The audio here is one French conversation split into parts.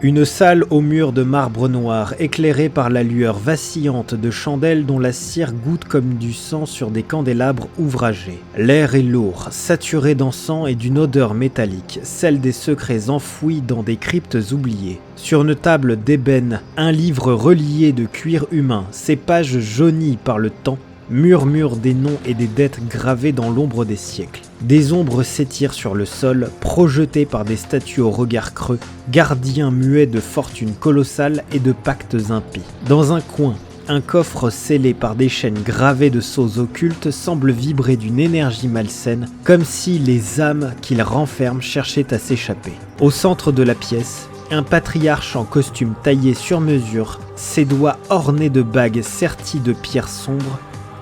Une salle aux murs de marbre noir, éclairée par la lueur vacillante de chandelles dont la cire goutte comme du sang sur des candélabres ouvragés. L'air est lourd, saturé d'encens et d'une odeur métallique, celle des secrets enfouis dans des cryptes oubliées. Sur une table d'ébène, un livre relié de cuir humain, ses pages jaunies par le temps, murmurent des noms et des dettes gravées dans l'ombre des siècles. Des ombres s'étirent sur le sol, projetées par des statues au regard creux, gardiens muets de fortunes colossales et de pactes impies. Dans un coin, un coffre scellé par des chaînes gravées de sceaux occultes semble vibrer d'une énergie malsaine, comme si les âmes qu'il renferme cherchaient à s'échapper. Au centre de la pièce, un patriarche en costume taillé sur mesure, ses doigts ornés de bagues serties de pierres sombres,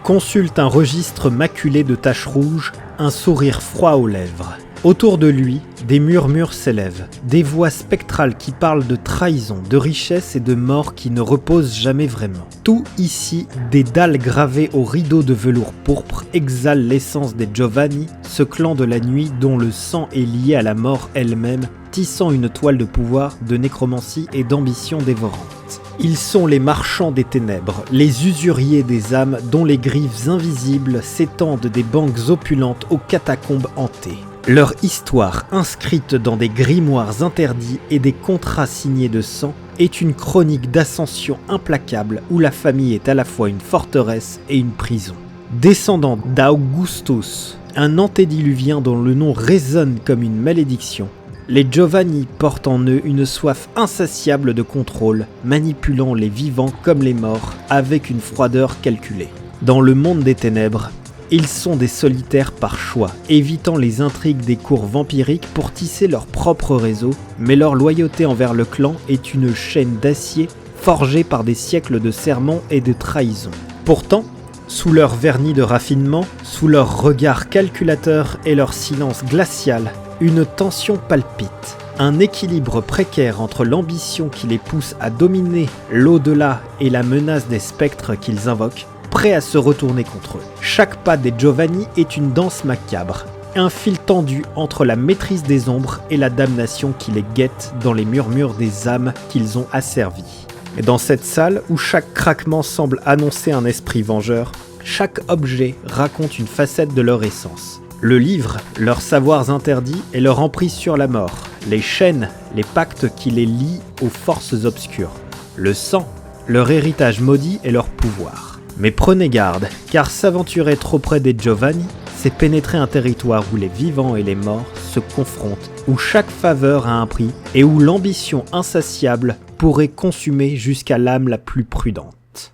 consulte un registre maculé de taches rouges, un sourire froid aux lèvres. Autour de lui, des murmures s'élèvent, des voix spectrales qui parlent de trahison, de richesse et de mort qui ne reposent jamais vraiment. Tout ici, des dalles gravées aux rideaux de velours pourpre, exhalent l'essence des Giovanni, ce clan de la nuit dont le sang est lié à la mort elle-même, tissant une toile de pouvoir, de nécromancie et d'ambition dévorante. Ils sont les marchands des ténèbres, les usuriers des âmes dont les griffes invisibles s'étendent des banques opulentes aux catacombes hantées. Leur histoire, inscrite dans des grimoires interdits et des contrats signés de sang, est une chronique d'ascension implacable où la famille est à la fois une forteresse et une prison. Descendant d'Augustus, un antédiluvien dont le nom résonne comme une malédiction, les Giovanni portent en eux une soif insatiable de contrôle, manipulant les vivants comme les morts avec une froideur calculée. Dans le monde des ténèbres, ils sont des solitaires par choix, évitant les intrigues des cours vampiriques pour tisser leur propre réseau, mais leur loyauté envers le clan est une chaîne d'acier forgée par des siècles de sermons et de trahisons. Pourtant, sous leur vernis de raffinement, sous leur regard calculateur et leur silence glacial, une tension palpite, un équilibre précaire entre l'ambition qui les pousse à dominer l'au-delà et la menace des spectres qu'ils invoquent, prêts à se retourner contre eux. Chaque pas des Giovanni est une danse macabre, un fil tendu entre la maîtrise des ombres et la damnation qui les guette dans les murmures des âmes qu'ils ont asservies. Et dans cette salle où chaque craquement semble annoncer un esprit vengeur, chaque objet raconte une facette de leur essence. Le livre, leurs savoirs interdits et leur emprise sur la mort. Les chaînes, les pactes qui les lient aux forces obscures. Le sang, leur héritage maudit et leur pouvoir. Mais prenez garde, car s'aventurer trop près des Giovanni, c'est pénétrer un territoire où les vivants et les morts se confrontent, où chaque faveur a un prix et où l'ambition insatiable pourrait consumer jusqu'à l'âme la plus prudente.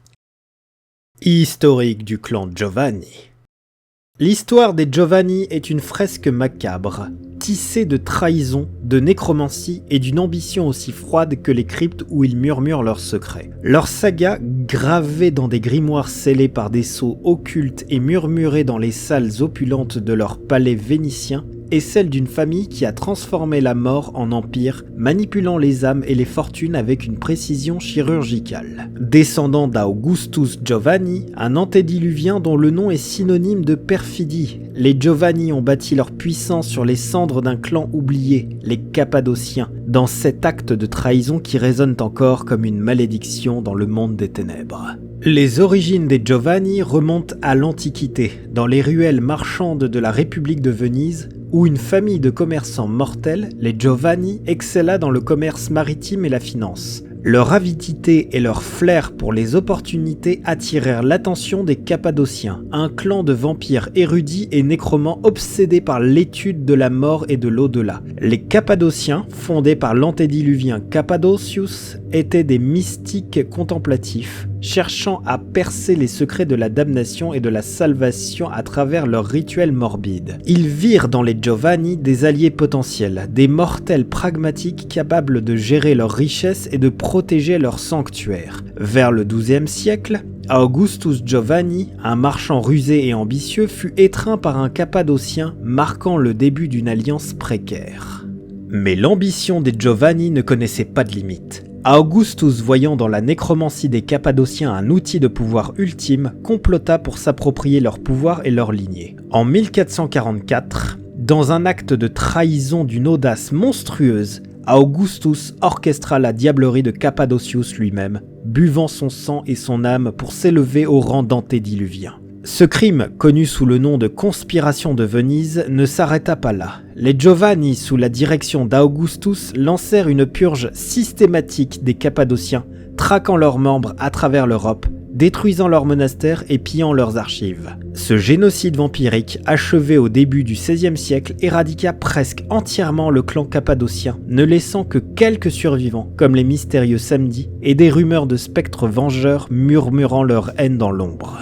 Historique du clan Giovanni. L'histoire des Giovanni est une fresque macabre, tissée de trahison, de nécromancie et d'une ambition aussi froide que les cryptes où ils murmurent leurs secrets. Leur saga, gravée dans des grimoires scellés par des sceaux occultes et murmurée dans les salles opulentes de leur palais vénitien, est celle d'une famille qui a transformé la mort en empire, manipulant les âmes et les fortunes avec une précision chirurgicale. Descendant d'Augustus Giovanni, un antédiluvien dont le nom est synonyme de perfidie, les Giovanni ont bâti leur puissance sur les cendres d'un clan oublié, les Cappadociens, dans cet acte de trahison qui résonne encore comme une malédiction dans le monde des ténèbres. Les origines des Giovanni remontent à l'Antiquité, dans les ruelles marchandes de la République de Venise, où une famille de commerçants mortels, les Giovanni, excella dans le commerce maritime et la finance. Leur avidité et leur flair pour les opportunités attirèrent l'attention des Cappadociens, un clan de vampires érudits et nécromants obsédés par l'étude de la mort et de l'au-delà. Les Cappadociens, fondés par l'antédiluvien Cappadocius, étaient des mystiques contemplatifs, cherchant à percer les secrets de la damnation et de la salvation à travers leurs rituels morbides. Ils virent dans les Giovanni des alliés potentiels, des mortels pragmatiques capables de gérer leurs richesses et de protéger leur sanctuaire. Vers le XIIe siècle, Augustus Giovanni, un marchand rusé et ambitieux, fut étreint par un Cappadocien, marquant le début d'une alliance précaire. Mais l'ambition des Giovanni ne connaissait pas de limite. Augustus, voyant dans la nécromancie des Cappadociens un outil de pouvoir ultime, complota pour s'approprier leur pouvoir et leur lignée. En 1444, dans un acte de trahison d'une audace monstrueuse, Augustus orchestra la diablerie de Cappadocius lui-même, buvant son sang et son âme pour s'élever au rang d'antédiluvien. Ce crime, connu sous le nom de conspiration de Venise, ne s'arrêta pas là. Les Giovanni, sous la direction d'Augustus, lancèrent une purge systématique des Cappadociens, traquant leurs membres à travers l'Europe, détruisant leurs monastères et pillant leurs archives. Ce génocide vampirique, achevé au début du XVIe siècle, éradiqua presque entièrement le clan cappadocien, ne laissant que quelques survivants, comme les mystérieux samedis, et des rumeurs de spectres vengeurs murmurant leur haine dans l'ombre.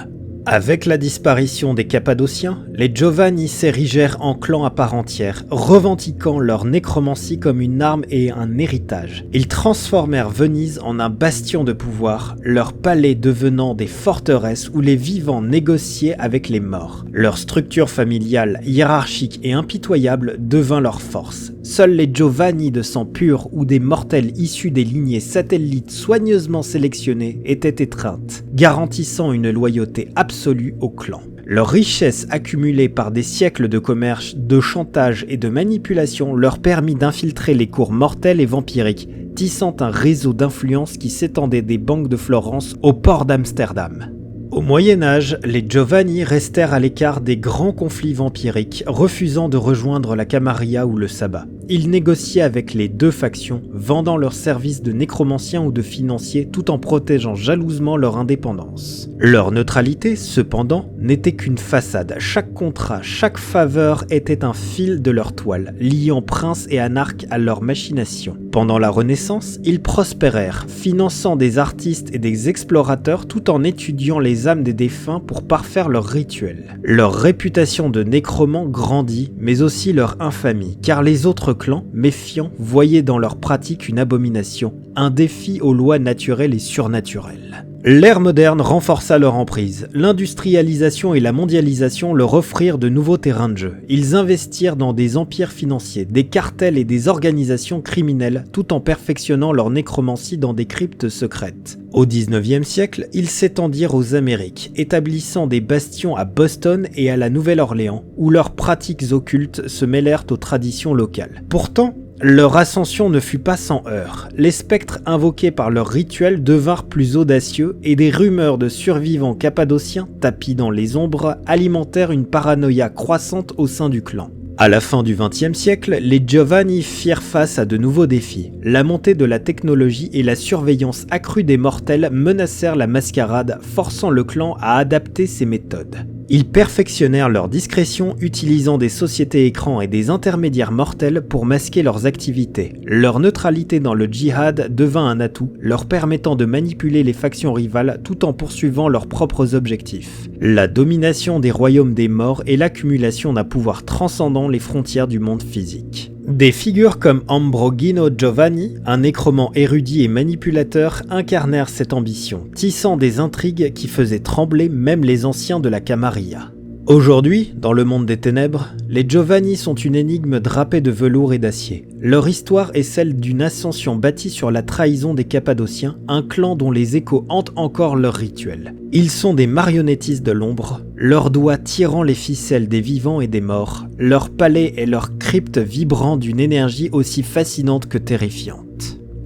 Avec la disparition des Cappadociens, les Giovanni s'érigèrent en clan à part entière, revendiquant leur nécromancie comme une arme et un héritage. Ils transformèrent Venise en un bastion de pouvoir, leurs palais devenant des forteresses où les vivants négociaient avec les morts. Leur structure familiale, hiérarchique et impitoyable devint leur force. Seuls les Giovanni de sang pur ou des mortels issus des lignées satellites soigneusement sélectionnées étaient étreintes, garantissant une loyauté absolue au clan. Leur richesse accumulée par des siècles de commerce, de chantage et de manipulation leur permit d'infiltrer les cours mortelles et vampiriques, tissant un réseau d'influence qui s'étendait des banques de Florence au port d'Amsterdam. Au Moyen-Âge, les Giovanni restèrent à l'écart des grands conflits vampiriques, refusant de rejoindre la Camarilla ou le Sabbat. Ils négociaient avec les deux factions, vendant leurs services de nécromanciens ou de financiers tout en protégeant jalousement leur indépendance. Leur neutralité, cependant, n'était qu'une façade. Chaque contrat, chaque faveur était un fil de leur toile, liant princes et anarques à leurs machinations. Pendant la Renaissance, ils prospérèrent, finançant des artistes et des explorateurs tout en étudiant les âmes des défunts pour parfaire leurs rituels. Leur réputation de nécromants grandit, mais aussi leur infamie, car les autres clans, méfiants, voyaient dans leur pratique une abomination, un défi aux lois naturelles et surnaturelles. L'ère moderne renforça leur emprise. L'industrialisation et la mondialisation leur offrirent de nouveaux terrains de jeu. Ils investirent dans des empires financiers, des cartels et des organisations criminelles, tout en perfectionnant leur nécromancie dans des cryptes secrètes. Au XIXe siècle, ils s'étendirent aux Amériques, établissant des bastions à Boston et à la Nouvelle-Orléans, où leurs pratiques occultes se mêlèrent aux traditions locales. Pourtant, leur ascension ne fut pas sans heurts. Les spectres invoqués par leurs rituels devinrent plus audacieux et des rumeurs de survivants cappadociens tapis dans les ombres alimentèrent une paranoïa croissante au sein du clan. À la fin du XXe siècle, les Giovanni firent face à de nouveaux défis. La montée de la technologie et la surveillance accrue des mortels menacèrent la mascarade, forçant le clan à adapter ses méthodes. Ils perfectionnèrent leur discrétion utilisant des sociétés écrans et des intermédiaires mortels pour masquer leurs activités. Leur neutralité dans le djihad devint un atout, leur permettant de manipuler les factions rivales tout en poursuivant leurs propres objectifs. La domination des royaumes des morts et l'accumulation d'un pouvoir transcendant les frontières du monde physique. Des figures comme Ambrogino Giovanni, un nécromant érudit et manipulateur, incarnèrent cette ambition, tissant des intrigues qui faisaient trembler même les anciens de la Camarilla. Aujourd'hui, dans le monde des ténèbres, les Giovanni sont une énigme drapée de velours et d'acier. Leur histoire est celle d'une ascension bâtie sur la trahison des Cappadociens, un clan dont les échos hantent encore leurs rituels. Ils sont des marionnettistes de l'ombre, leurs doigts tirant les ficelles des vivants et des morts, leurs palais et leurs cryptes vibrant d'une énergie aussi fascinante que terrifiante.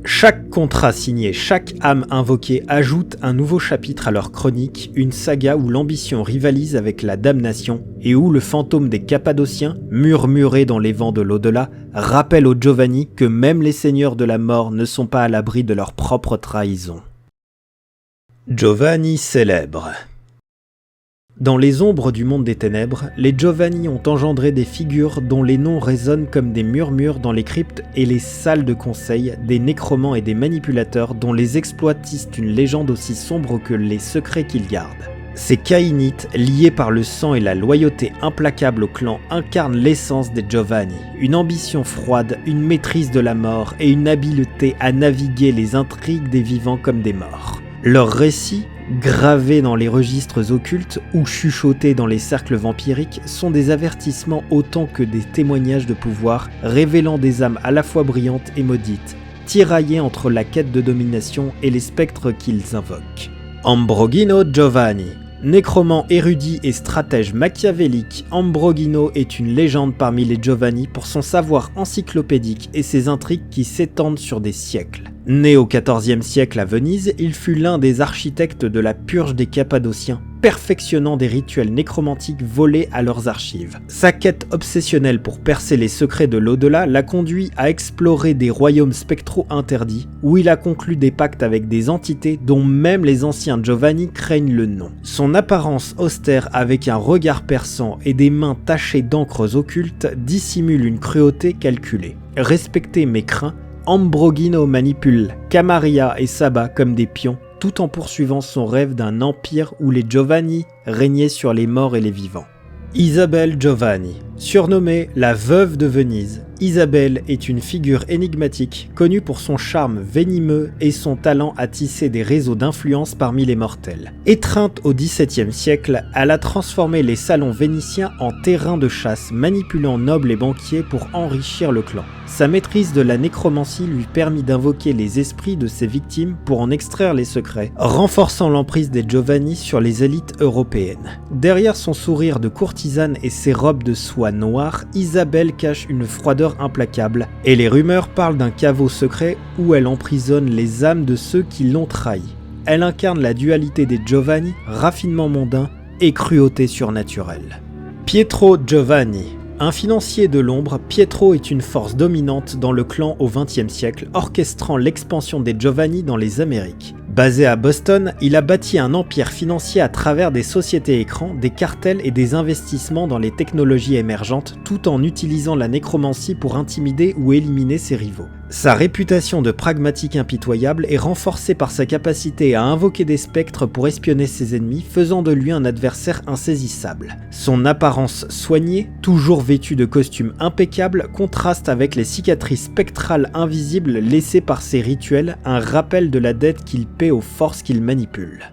Chaque contrat signé, chaque âme invoquée ajoute un nouveau chapitre à leur chronique, une saga où l'ambition rivalise avec la damnation et où le fantôme des Cappadociens, murmuré dans les vents de l'au-delà, rappelle aux Giovanni que même les seigneurs de la mort ne sont pas à l'abri de leur propre trahison. Giovanni célèbre. Dans les ombres du monde des ténèbres, les Giovanni ont engendré des figures dont les noms résonnent comme des murmures dans les cryptes et les salles de conseil, des nécromants et des manipulateurs dont les exploits tissent une légende aussi sombre que les secrets qu'ils gardent. Ces Caïnites, liés par le sang et la loyauté implacable au clan, incarnent l'essence des Giovanni, une ambition froide, une maîtrise de la mort et une habileté à naviguer les intrigues des vivants comme des morts. Leurs récits, gravés dans les registres occultes ou chuchotés dans les cercles vampiriques, sont des avertissements autant que des témoignages de pouvoir, révélant des âmes à la fois brillantes et maudites, tiraillées entre la quête de domination et les spectres qu'ils invoquent. Ambrogino Giovanni, Nécromant érudit et stratège machiavélique, Ambrogino est une légende parmi les Giovanni pour son savoir encyclopédique et ses intrigues qui s'étendent sur des siècles. Né au XIVe siècle à Venise, il fut l'un des architectes de la purge des Cappadociens, perfectionnant des rituels nécromantiques volés à leurs archives. Sa quête obsessionnelle pour percer les secrets de l'au-delà l'a conduit à explorer des royaumes spectraux interdits, où il a conclu des pactes avec des entités dont même les anciens Giovanni craignent le nom. Son apparence austère avec un regard perçant et des mains tachées d'encres occultes dissimule une cruauté calculée. Respecté mais craint, Ambrogino manipule Camarilla et Saba comme des pions, tout en poursuivant son rêve d'un empire où les Giovanni régnaient sur les morts et les vivants. Isabelle Giovanni, surnommée la veuve de Venise, Isabelle est une figure énigmatique, connue pour son charme venimeux et son talent à tisser des réseaux d'influence parmi les mortels. Étreinte au XVIIe siècle, elle a transformé les salons vénitiens en terrains de chasse, manipulant nobles et banquiers pour enrichir le clan. Sa maîtrise de la nécromancie lui permit d'invoquer les esprits de ses victimes pour en extraire les secrets, renforçant l'emprise des Giovanni sur les élites européennes. Derrière son sourire de courtisane et ses robes de soie noire, Isabelle cache une froideur implacable, et les rumeurs parlent d'un caveau secret où elle emprisonne les âmes de ceux qui l'ont trahi. Elle incarne la dualité des Giovanni, raffinement mondain et cruauté surnaturelle. Pietro Giovanni. Un financier de l'ombre, Pietro est une force dominante dans le clan au XXe siècle, orchestrant l'expansion des Giovanni dans les Amériques. Basé à Boston, il a bâti un empire financier à travers des sociétés écrans, des cartels et des investissements dans les technologies émergentes, tout en utilisant la nécromancie pour intimider ou éliminer ses rivaux. Sa réputation de pragmatique impitoyable est renforcée par sa capacité à invoquer des spectres pour espionner ses ennemis, faisant de lui un adversaire insaisissable. Son apparence soignée, toujours vêtu de costumes impeccables, contraste avec les cicatrices spectrales invisibles laissées par ses rituels, un rappel de la dette qu'il paie aux forces qu'il manipule.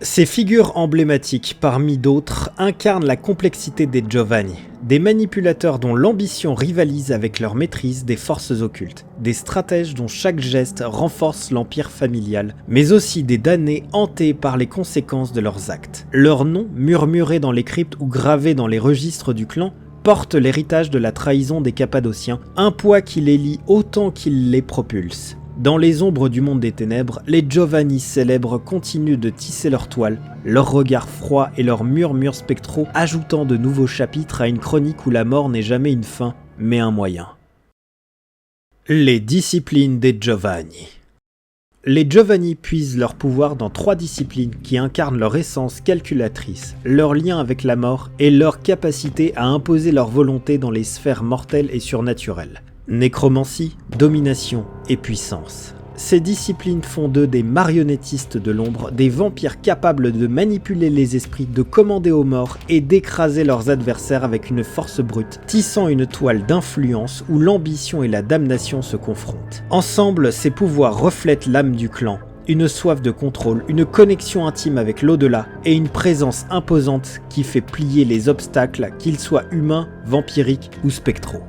Ces figures emblématiques, parmi d'autres, incarnent la complexité des Giovanni, des manipulateurs dont l'ambition rivalise avec leur maîtrise des forces occultes, des stratèges dont chaque geste renforce l'empire familial, mais aussi des damnés hantés par les conséquences de leurs actes. Leurs noms, murmurés dans les cryptes ou gravés dans les registres du clan, portent l'héritage de la trahison des Cappadociens, un poids qui les lie autant qu'il les propulse. Dans les ombres du monde des ténèbres, les Giovanni célèbres continuent de tisser leur toile, leur regard froid et leurs murmures spectraux ajoutant de nouveaux chapitres à une chronique où la mort n'est jamais une fin, mais un moyen. Les disciplines des Giovanni. Les Giovanni puisent leur pouvoir dans 3 disciplines qui incarnent leur essence calculatrice, leur lien avec la mort et leur capacité à imposer leur volonté dans les sphères mortelles et surnaturelles. Nécromancie, domination et puissance. Ces disciplines font d'eux des marionnettistes de l'ombre, des vampires capables de manipuler les esprits, de commander aux morts et d'écraser leurs adversaires avec une force brute, tissant une toile d'influence où l'ambition et la damnation se confrontent. Ensemble, ces pouvoirs reflètent l'âme du clan, une soif de contrôle, une connexion intime avec l'au-delà et une présence imposante qui fait plier les obstacles, qu'ils soient humains, vampiriques ou spectraux.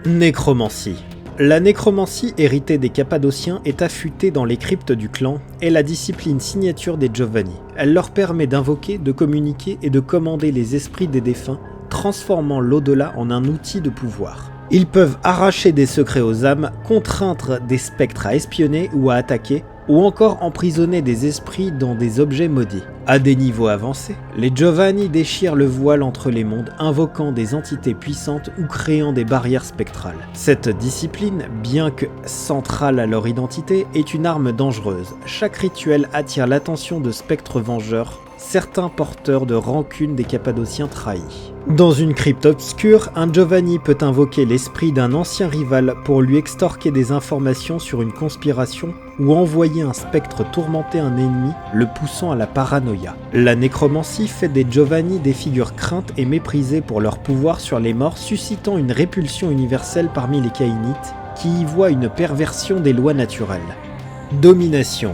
Nécromancie. La nécromancie héritée des Cappadociens est affûtée dans les cryptes du clan et la discipline signature des Giovanni. Elle leur permet d'invoquer, de communiquer et de commander les esprits des défunts, transformant l'au-delà en un outil de pouvoir. Ils peuvent arracher des secrets aux âmes, contraindre des spectres à espionner ou à attaquer, ou encore emprisonner des esprits dans des objets maudits. À des niveaux avancés, les Giovanni déchirent le voile entre les mondes, invoquant des entités puissantes ou créant des barrières spectrales. Cette discipline, bien que centrale à leur identité, est une arme dangereuse. Chaque rituel attire l'attention de spectres vengeurs, certains porteurs de rancune des Cappadociens trahis. Dans une crypte obscure, un Giovanni peut invoquer l'esprit d'un ancien rival pour lui extorquer des informations sur une conspiration ou envoyer un spectre tourmenter un ennemi, le poussant à la paranoïa. La nécromancie fait des Giovanni des figures craintes et méprisées pour leur pouvoir sur les morts, suscitant une répulsion universelle parmi les Caïnites qui y voient une perversion des lois naturelles. Domination.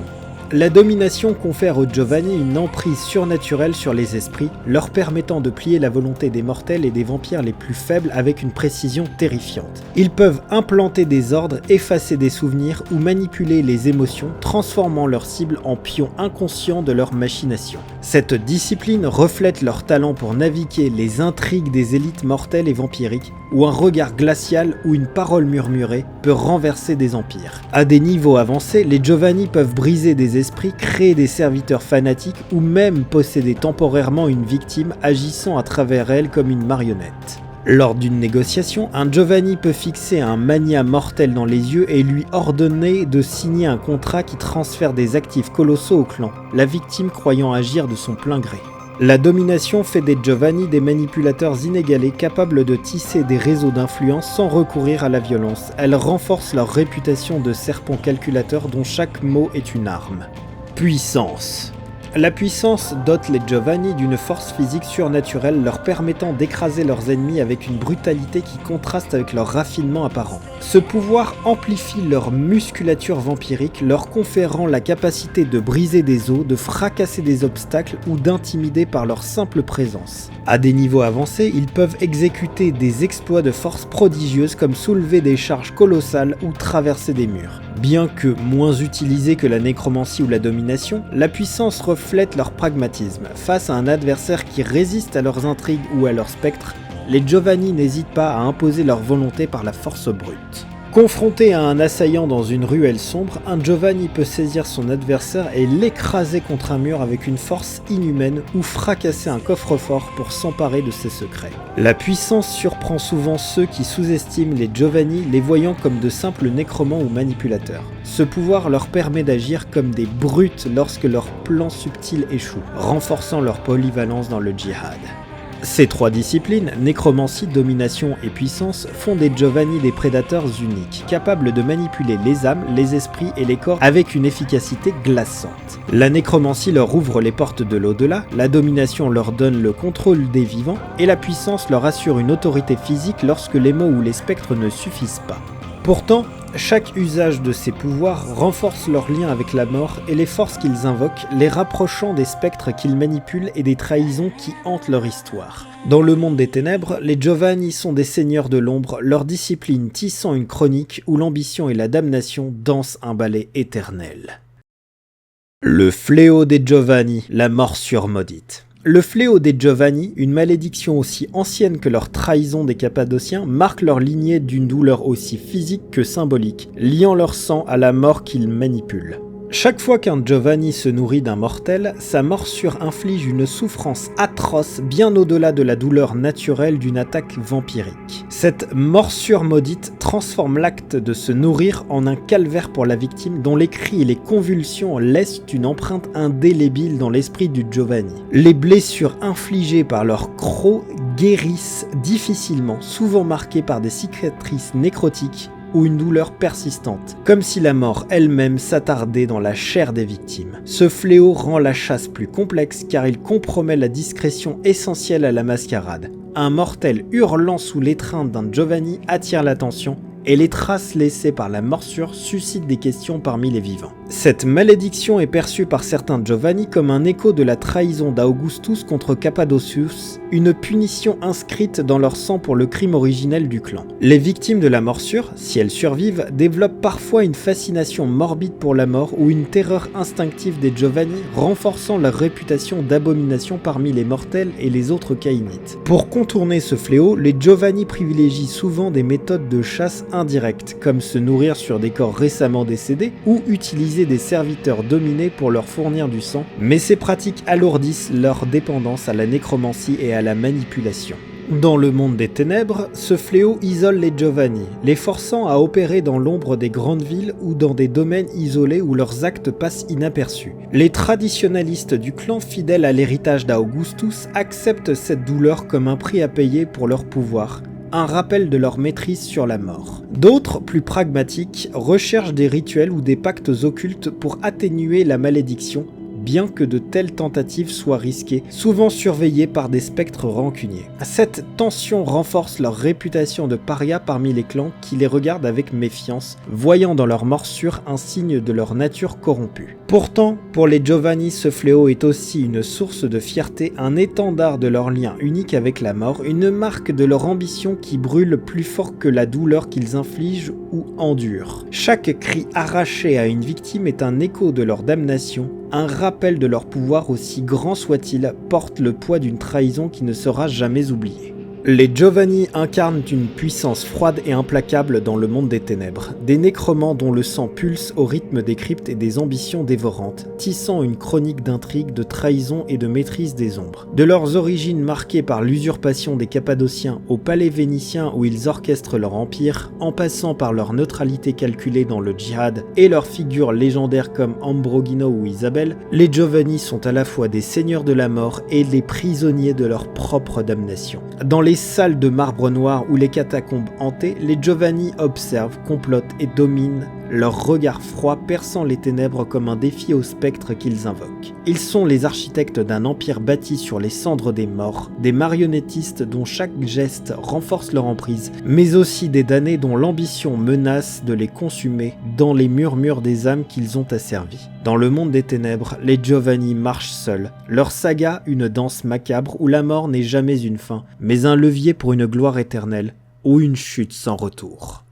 La domination confère aux Giovanni une emprise surnaturelle sur les esprits, leur permettant de plier la volonté des mortels et des vampires les plus faibles avec une précision terrifiante. Ils peuvent implanter des ordres, effacer des souvenirs ou manipuler les émotions, transformant leur cible en pions inconscients de leur machination. Cette discipline reflète leur talent pour naviguer les intrigues des élites mortelles et vampiriques, où un regard glacial ou une parole murmurée peut renverser des empires. À des niveaux avancés, les Giovanni peuvent briser des esprits, créer des serviteurs fanatiques ou même posséder temporairement une victime agissant à travers elle comme une marionnette. Lors d'une négociation, un Giovanni peut fixer un mania mortel dans les yeux et lui ordonner de signer un contrat qui transfère des actifs colossaux au clan, la victime croyant agir de son plein gré. La domination fait des Giovanni des manipulateurs inégalés capables de tisser des réseaux d'influence sans recourir à la violence. Elle renforce leur réputation de serpents calculateurs dont chaque mot est une arme. Puissance. La puissance dote les Giovanni d'une force physique surnaturelle leur permettant d'écraser leurs ennemis avec une brutalité qui contraste avec leur raffinement apparent. Ce pouvoir amplifie leur musculature vampirique, leur conférant la capacité de briser des os, de fracasser des obstacles ou d'intimider par leur simple présence. À des niveaux avancés, ils peuvent exécuter des exploits de force prodigieuse comme soulever des charges colossales ou traverser des murs. Bien que moins utilisés que la nécromancie ou la domination, la puissance reflète leur pragmatisme. Face à un adversaire qui résiste à leurs intrigues ou à leurs spectres, les Giovanni n'hésitent pas à imposer leur volonté par la force brute. Confronté à un assaillant dans une ruelle sombre, un Giovanni peut saisir son adversaire et l'écraser contre un mur avec une force inhumaine ou fracasser un coffre-fort pour s'emparer de ses secrets. La puissance surprend souvent ceux qui sous-estiment les Giovanni, les voyant comme de simples nécromants ou manipulateurs. Ce pouvoir leur permet d'agir comme des brutes lorsque leurs plans subtils échouent, renforçant leur polyvalence dans le djihad. Ces trois disciplines, nécromancie, domination et puissance, font des Giovanni des prédateurs uniques, capables de manipuler les âmes, les esprits et les corps avec une efficacité glaçante. La nécromancie leur ouvre les portes de l'au-delà, la domination leur donne le contrôle des vivants, et la puissance leur assure une autorité physique lorsque les mots ou les spectres ne suffisent pas. Pourtant, chaque usage de ces pouvoirs renforce leur lien avec la mort et les forces qu'ils invoquent, les rapprochant des spectres qu'ils manipulent et des trahisons qui hantent leur histoire. Dans le monde des ténèbres, les Giovanni sont des seigneurs de l'ombre, leur discipline tissant une chronique où l'ambition et la damnation dansent un ballet éternel. Le fléau des Giovanni, la morsure maudite. Le fléau des Giovanni, une malédiction aussi ancienne que leur trahison des Cappadociens, marque leur lignée d'une douleur aussi physique que symbolique, liant leur sang à la mort qu'ils manipulent. Chaque fois qu'un Giovanni se nourrit d'un mortel, sa morsure inflige une souffrance atroce bien au-delà de la douleur naturelle d'une attaque vampirique. Cette morsure maudite transforme l'acte de se nourrir en un calvaire pour la victime dont les cris et les convulsions laissent une empreinte indélébile dans l'esprit du Giovanni. Les blessures infligées par leur croc guérissent difficilement, souvent marquées par des cicatrices nécrotiques ou une douleur persistante, comme si la mort elle-même s'attardait dans la chair des victimes. Ce fléau rend la chasse plus complexe car il compromet la discrétion essentielle à la mascarade. Un mortel hurlant sous l'étreinte d'un Giovanni attire l'attention et les traces laissées par la morsure suscitent des questions parmi les vivants. Cette malédiction est perçue par certains Giovanni comme un écho de la trahison d'Augustus contre Cappadocius, une punition inscrite dans leur sang pour le crime originel du clan. Les victimes de la morsure, si elles survivent, développent parfois une fascination morbide pour la mort ou une terreur instinctive des Giovanni, renforçant leur réputation d'abomination parmi les mortels et les autres caïnites. Pour contourner ce fléau, les Giovanni privilégient souvent des méthodes de chasse indirectes, comme se nourrir sur des corps récemment décédés ou utiliser des serviteurs dominés pour leur fournir du sang, mais ces pratiques alourdissent leur dépendance à la nécromancie et à la manipulation. Dans le monde des ténèbres, ce fléau isole les Giovanni, les forçant à opérer dans l'ombre des grandes villes ou dans des domaines isolés où leurs actes passent inaperçus. Les traditionalistes du clan, fidèles à l'héritage d'Augustus, acceptent cette douleur comme un prix à payer pour leur pouvoir, un rappel de leur maîtrise sur la mort. D'autres, plus pragmatiques, recherchent des rituels ou des pactes occultes pour atténuer la malédiction, bien que de telles tentatives soient risquées, souvent surveillées par des spectres rancuniers. Cette tension renforce leur réputation de paria parmi les clans qui les regardent avec méfiance, voyant dans leur morsure un signe de leur nature corrompue. Pourtant, pour les Giovanni, ce fléau est aussi une source de fierté, un étendard de leur lien unique avec la mort, une marque de leur ambition qui brûle plus fort que la douleur qu'ils infligent ou endurent. Chaque cri arraché à une victime est un écho de leur damnation, un rappel de leur pouvoir aussi grand soit-il, porte le poids d'une trahison qui ne sera jamais oubliée. Les Giovanni incarnent une puissance froide et implacable dans le monde des ténèbres, des nécromants dont le sang pulse au rythme des cryptes et des ambitions dévorantes, tissant une chronique d'intrigue, de trahison et de maîtrise des ombres. De leurs origines marquées par l'usurpation des Cappadociens au palais vénitien où ils orchestrent leur empire, en passant par leur neutralité calculée dans le djihad et leurs figures légendaires comme Ambrogino ou Isabelle, les Giovanni sont à la fois des seigneurs de la mort et les prisonniers de leur propre damnation. Dans les salles de marbre noir ou les catacombes hantées, les Giovanni observent, complotent et dominent, leur regard froid perçant les ténèbres comme un défi aux spectres qu'ils invoquent. Ils sont les architectes d'un empire bâti sur les cendres des morts, des marionnettistes dont chaque geste renforce leur emprise, mais aussi des damnés dont l'ambition menace de les consumer dans les murmures des âmes qu'ils ont asservies. Dans le monde des ténèbres, les Giovanni marchent seuls, leur saga une danse macabre où la mort n'est jamais une fin, mais un levier pour une gloire éternelle ou une chute sans retour.